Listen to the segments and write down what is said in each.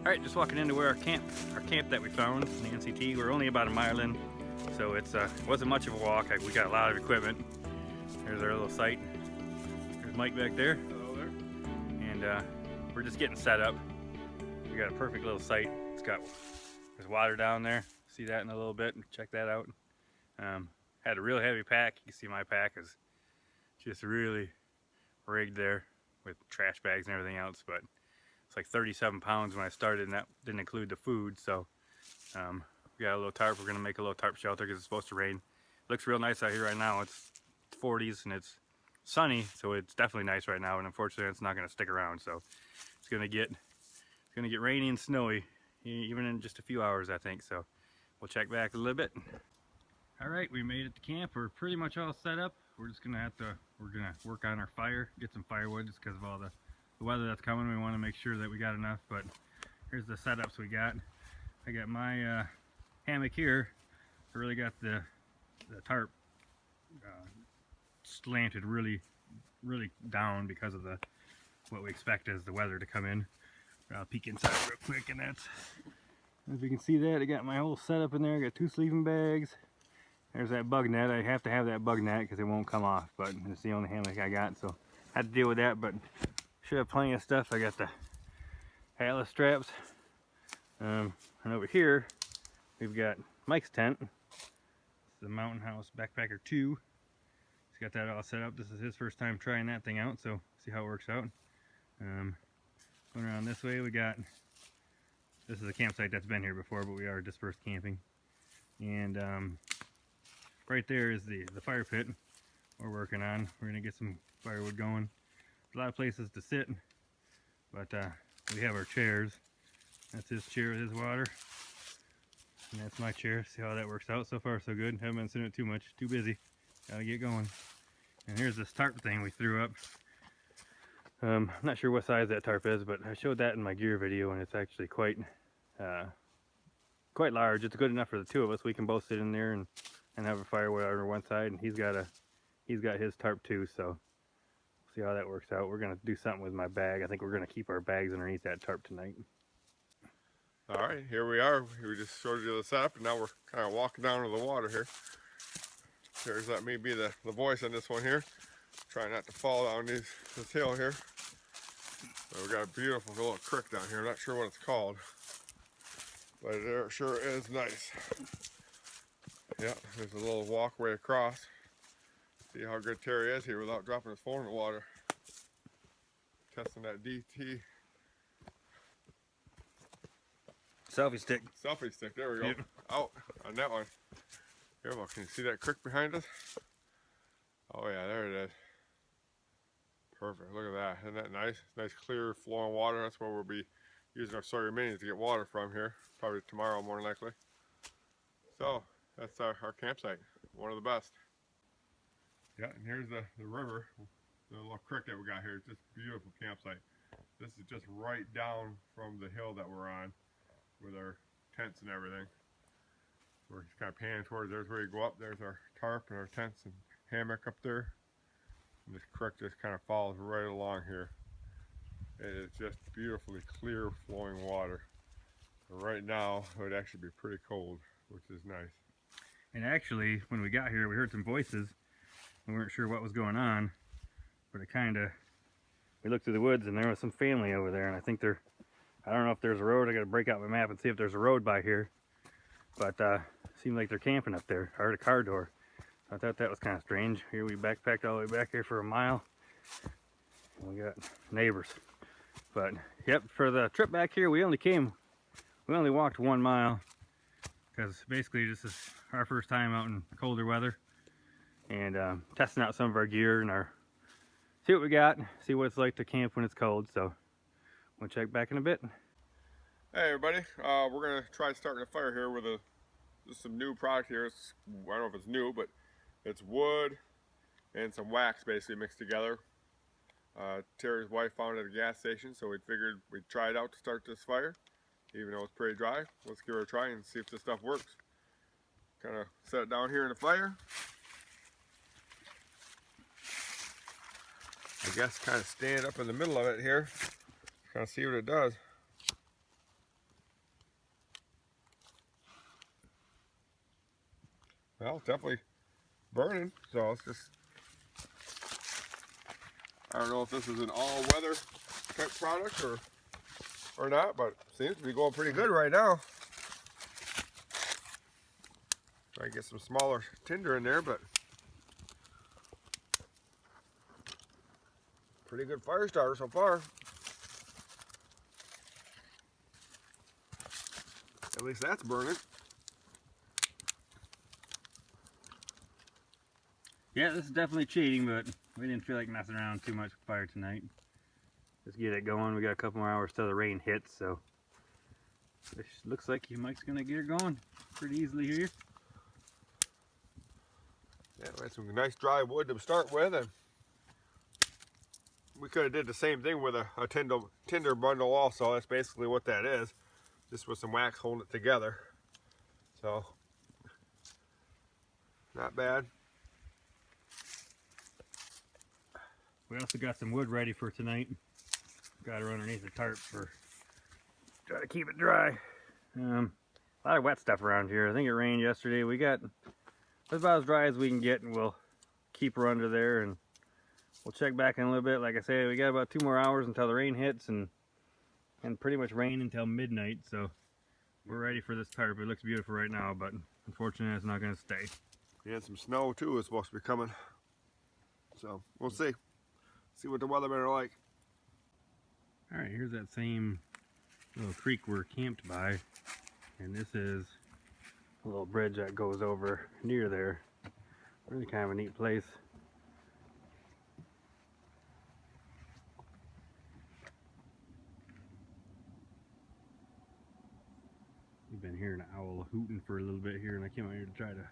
Alright, just walking into where our camp that we found in the NCT. We're only about a mile in, so it wasn't much of a walk. We got a lot of equipment. There's our little site. There's Mike back there. Hello there. And we're just getting set up. We got a perfect little site. There's water down there. See that in a little bit. Check that out. Had a real heavy pack. You can see my pack is just really rigged there with trash bags and everything else, but it's like 37 pounds when I started, and that didn't include the food. So we got a little tarp. We're gonna make a little tarp shelter because it's supposed to rain. It looks real nice out here right now. It's 40s and it's sunny, so it's definitely nice right now, and unfortunately it's not gonna stick around. So it's gonna get rainy and snowy even in just a few hours, I think. So we'll check back a little bit. All right, we made it to camp. We're pretty much all set up. We're gonna work on our fire, get some firewood just because of all the weather that's coming. We want to make sure that we got enough, but here's the setups we got. I got my hammock here. I really got the tarp slanted really down because of what we expect as the weather to come in. I'll peek inside real quick, and that's, as you can see that, I got my whole setup in there. I got 2 sleeping bags. There's that bug net. I have to have that bug net because it won't come off, but it's the only hammock I got, so I had to deal with that, but should have plenty of stuff. I got the Atlas straps. And over here, we've got Mike's tent. It's the Mountain House Backpacker 2. He's got that all set up. This is his first time trying that thing out, so see how it works out. Going around this way, this is a campsite that's been here before, but we are dispersed camping. And right there is the fire pit we're working on. We're gonna get some firewood going. There's a lot of places to sit, but we have our chairs. That's his chair with his water, and that's my chair. See how that works out. So far so good. Haven't been sitting it too much, too busy. Gotta get going. And here's this tarp thing we threw up. I'm not sure what size that tarp is, but I showed that in my gear video, and it's actually quite large. It's good enough for the 2 of us. We can both sit in there and have a firewood over one side, and he's got his tarp too, so see how that works out. We're gonna do something with my bag. I think we're gonna keep our bags underneath that tarp tonight. All right, here we are. We just showed you the setup, and now we're kind of walking down to the water here. Here's let me be the voice on this one here. Try not to fall down this hill here. So we got a beautiful little creek down here. I'm not sure what it's called, but it sure is nice. Yeah, there's a little walkway across. See how good Terry is here without dropping his phone in the water. Testing that DT Selfie stick. selfie stick. There we go. Yep. Out on that one. Here, well, can you see that creek behind us? Oh yeah, there it is. Perfect. Look at that. Isn't that nice? Nice clear flowing water. That's where we'll be using our Sawyer minis to get water from here. Probably tomorrow, more than likely. So that's our campsite. One of the best. Yeah, and here's the river, the little creek that we got here. It's just a beautiful campsite. This is just right down from the hill that we're on with our tents and everything. So we're just kind of panning towards, there's where you go up. There's our tarp and our tents and hammock up there. And this creek just kind of follows right along here. It is just beautifully clear flowing water. And right now, it would actually be pretty cold, which is nice. And actually, when we got here, we heard some voices. We weren't sure what was going on, but we looked through the woods, and there was some family over there, and I think I don't know if there's a road. I gotta break out my map and see if there's a road by here, but seemed like they're camping up there. I heard a car door. I thought that was kind of strange. Here we backpacked all the way back here for a mile, and we got neighbors. But yep, for the trip back here, we only walked 1 mile, because basically this is our first time out in colder weather, and testing out some of our gear and see what we got, see what it's like to camp when it's cold. So we'll check back in a bit. Hey everybody, we're gonna try starting a fire here with just some new product here. I don't know if it's new, but it's wood and some wax basically mixed together. Terry's wife found it at a gas station, so we figured we'd try it out to start this fire. Even though it's pretty dry, let's give it a try and see if this stuff works. Kind of set it down here in the fire. I guess kind of stand up in the middle of it here, kind of see what it does. Well, it's definitely burning, so it's just, I don't know if this is an all-weather type product or not, but it seems to be going pretty good right now. Try to get some smaller tinder in there, but pretty good fire starter so far. At least that's burning. Yeah, this is definitely cheating, but we didn't feel like messing around too much with fire tonight. Just get it going. We got a couple more hours till the rain hits, so it looks like Mike's gonna get her going pretty easily here. Yeah, we had some nice dry wood to start with, and we could have did the same thing with a tinder bundle also. That's basically what that is, just with some wax holding it together. So, not bad. We also got some wood ready for tonight. Got her underneath the tarp for try to keep it dry. A lot of wet stuff around here. I think it rained yesterday. We got it's about as dry as we can get, and we'll keep her under there, and we'll check back in a little bit. Like I said, we got about 2 more hours until the rain hits, and pretty much rain until midnight. So we're ready for this tarp. It looks beautiful right now, but unfortunately, it's not going to stay. And some snow too is supposed to be coming. So we'll see. See what the weathermen are like. All right, here's that same little creek we're camped by, and this is a little bridge that goes over near there. Really kind of a neat place. We've been hearing an owl hooting for a little bit here, and I came out here to try to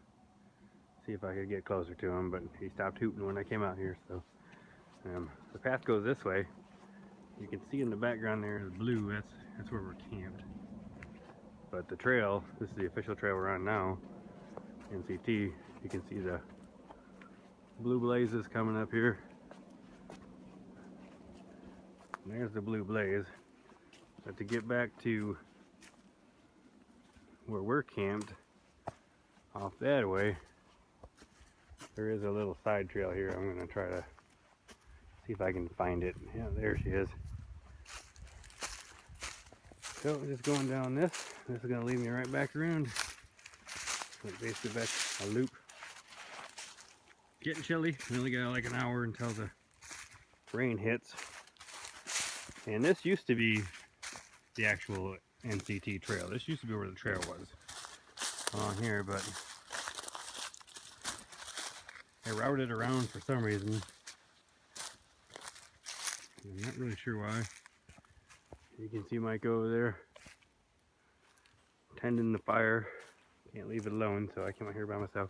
see if I could get closer to him, but he stopped hooting when I came out here. So the path goes this way. You can see in the background there is blue. That's where we're camped. But the trail, this is the official trail we're on now, NCT. You can see the blue blazes coming up here. And there's the blue blaze. But to get back to where we're camped, off that way, there is a little side trail here. I'm going to try to see if I can find it. Yeah, there she is. So just going down this. This is going to lead me right back around. Like basically back a loop. Getting chilly. We only got like an hour until the rain hits. And this used to be the actual NCT trail. This used to be where the trail was on here, but I routed around for some reason. I'm not really sure why. You can see Mike over there tending the fire. Can't leave it alone, so I came out here by myself.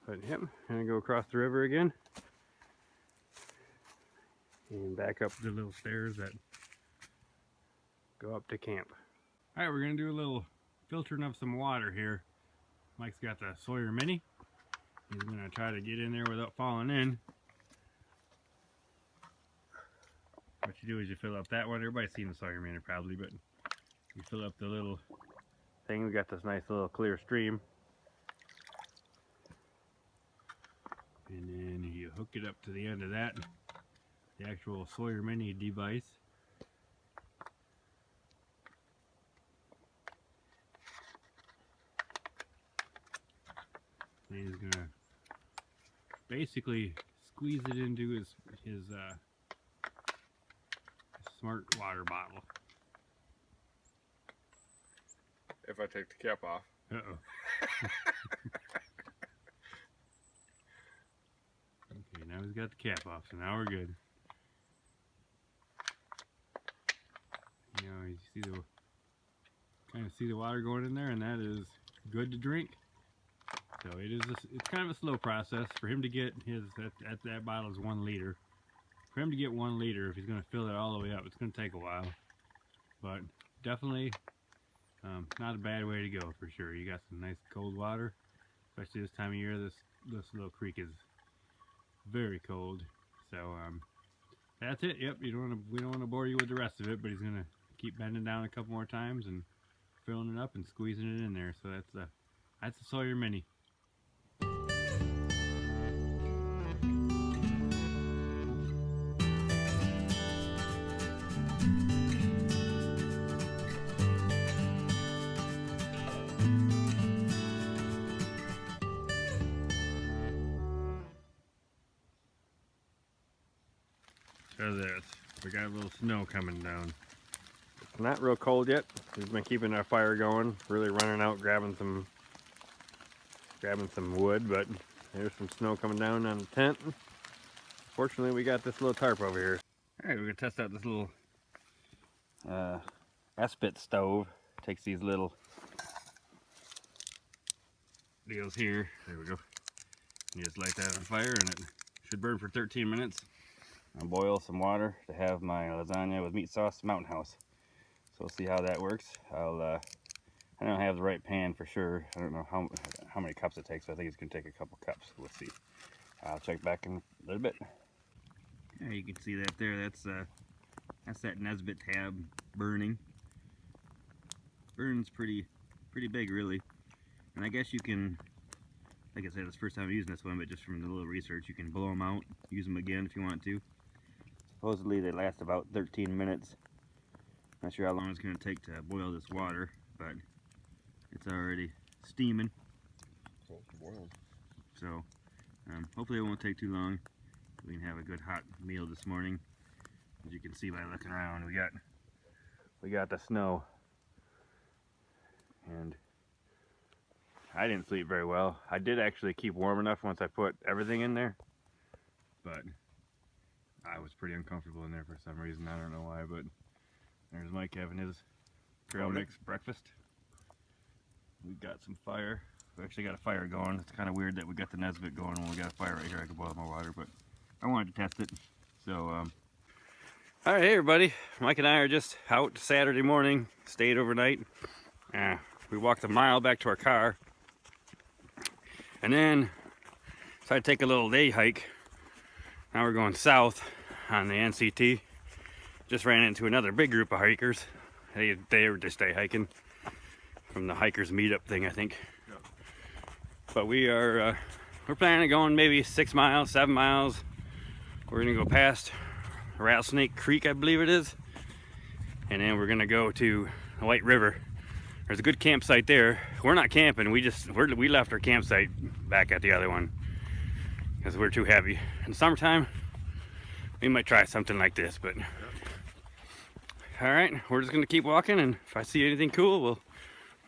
But yep, I'm gonna go across the river again and back up the little stairs that go up to camp. All right, we're gonna do a little filtering of some water here. Mike's got the Sawyer Mini. He's gonna try to get in there without falling in. What you do is you fill up that one. Everybody's seen the Sawyer Mini probably, but you fill up the little thing. We got this nice little clear stream. And then you hook it up to the end of that, the actual Sawyer Mini device. And he's gonna basically squeeze it into his smart water bottle. If I take the cap off. Uh-oh. Okay, now he's got the cap off, so now we're good. You know, you see the kind of see the water going in there, and that is good to drink. So it's kind of a slow process for him to get his at that bottle is 1 liter. For him to get 1 liter, if he's going to fill it all the way up, it's going to take a while. But definitely not a bad way to go for sure. You got some nice cold water, especially this time of year. This little creek is very cold. So that's it. Yep. We don't want to bore you with the rest of it, but he's going to keep bending down a couple more times and filling it up and squeezing it in there. So that's a Sawyer Mini. So this, we got a little snow coming down. It's not real cold yet. We've been keeping our fire going, really running out, grabbing some wood, but there's some snow coming down on the tent. Fortunately, we got this little tarp over here. All right, we're gonna test out this little S-bit stove. Takes these little deals here. There we go. You just light that on fire and it should burn for 13 minutes. I'll boil some water to have my lasagna with meat sauce Mountain House. So we'll see how that works. I don't have the right pan for sure. I don't know how many cups it takes, so I think it's gonna take a couple cups. We'll see. I'll check back in a little bit. Yeah, you can see that there. That's that Nesbit tab burning. Burns pretty big, really. And I guess you can, like I said, it's the first time using this one, but just from the little research, you can blow them out, use them again if you want to. Supposedly they last about 13 minutes. Not sure how long it's going to take to boil this water, but it's already steaming. So hopefully it won't take too long. We can have a good hot meal this morning. As you can see by looking around, we got the snow, and I didn't sleep very well. I did actually keep warm enough once I put everything in there, but I was pretty uncomfortable in there for some reason. I don't know why, but there's Mike having his trail mix breakfast. We've got some fire. We actually got a fire going. It's kind of weird that we got the Nesbit going when we got a fire right here. I could boil my water, but I wanted to test it. So, all right, hey everybody. Mike and I are just out Saturday morning. Stayed overnight. We walked a mile back to our car, and then decided to take a little day hike. Now we're going south on the NCT. Just ran into another big group of hikers. They were just day hiking from the hikers meetup thing, I think. Yeah. But we're planning on going maybe 6 miles, 7 miles. We're gonna go past Rattlesnake Creek, I believe it is, and then we're gonna go to the White River. There's a good campsite there. We're not camping. We left our campsite back at the other one because we're too heavy. In the summertime, we might try something like this, but all right, we're just gonna keep walking, and if I see anything cool, we'll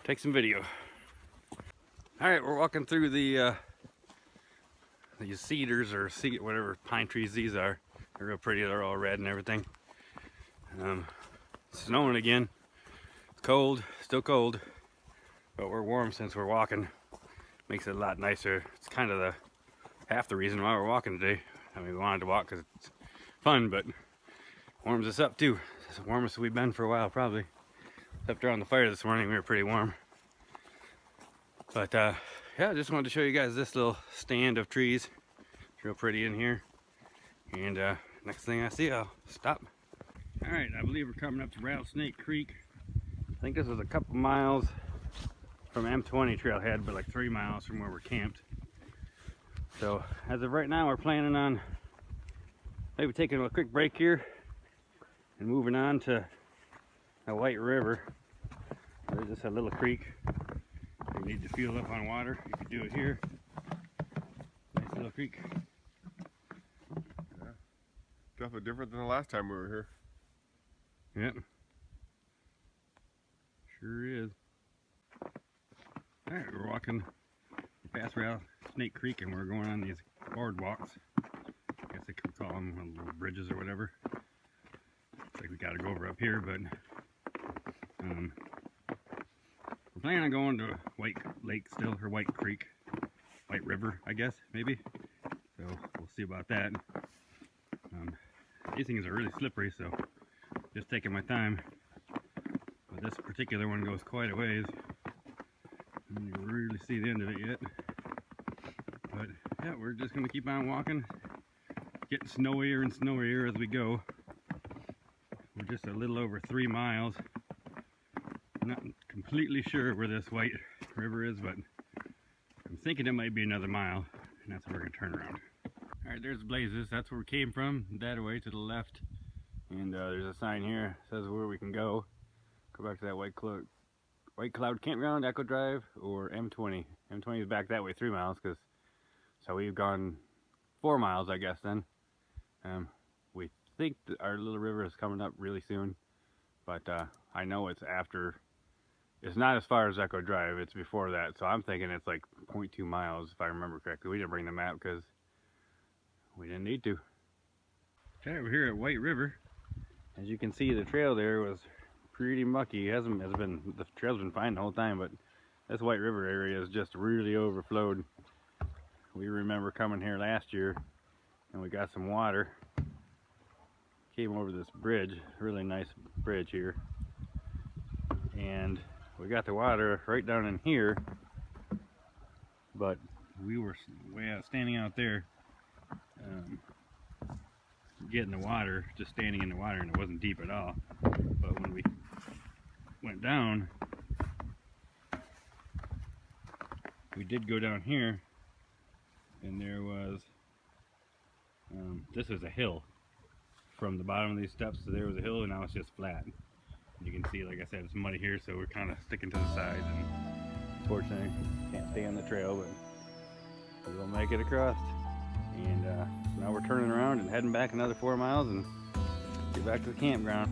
take some video. All right, we're walking through these cedars or whatever pine trees these are. They're real pretty. They're all red and everything. Snowing again. It's cold, still cold, but we're warm since we're walking. Makes it a lot nicer. It's kind of half the reason why we're walking today. I mean, we wanted to walk because it's fun, but warms us up too. It's the warmest we've been for a while, probably. Except around the fire this morning, we were pretty warm. But yeah, I just wanted to show you guys this little stand of trees. It's real pretty in here. And next thing I see, I'll stop. All right, I believe we're coming up to Rattlesnake Creek. I think this is a couple miles from M20 trailhead, but like 3 miles from where we're camped. So as of right now, we're planning on maybe taking a quick break here and moving on to the White River. There's just a little creek. If you need to fuel up on water, you can do it here. Nice little creek. Yeah. Definitely different than the last time we were here. Yep. Sure is. Alright, we're walking past Rattlesnake Creek and we're going on these boardwalks. I guess they could call them little bridges or whatever. Looks like we gotta go over up here, but we're planning on going to White Lake still, or White Creek. White River, I guess, maybe. So we'll see about that. These things are really slippery, so just taking my time. But this particular one goes quite a ways. And you really see the end of it yet. But yeah, we're just gonna keep on walking. Getting snowier and snowier as we go. We're just a little over 3 miles. I'm not completely sure where this White River is, but I'm thinking it might be another mile, and that's where we're gonna turn around. All right, there's Blazes. That's where we came from, that way to the left. And there's a sign here that says where we can go. Go back to that White Cloud Campground, Echo Drive, or M20. M20 is back that way 3 miles, so we've gone 4 miles, I guess, then. We think our little river is coming up really soon, but I know it's after. It's not as far as Echo Drive. It's before that, so I'm thinking it's like 0.2 miles if I remember correctly. We didn't bring the map because we didn't need to. Okay, we're here at White River. As you can see, the trail there was pretty mucky. The trail's been fine the whole time, but this White River area is just really overflowed. We remember coming here last year and we got some water. Came over this bridge, really nice bridge here, and we got the water right down in here, but we were way out, standing out there, getting the water, just standing in the water, and it wasn't deep at all. But when we went down, we did go down here, and there was, this is a hill. From the bottom of these steps to there was a hill, and now it's just flat. You can see, like I said, it's muddy here, so we're kind of sticking to the sides, and unfortunately can't stay on the trail, but we'll make it across. And now we're turning around and heading back another 4 miles and get back to the campground.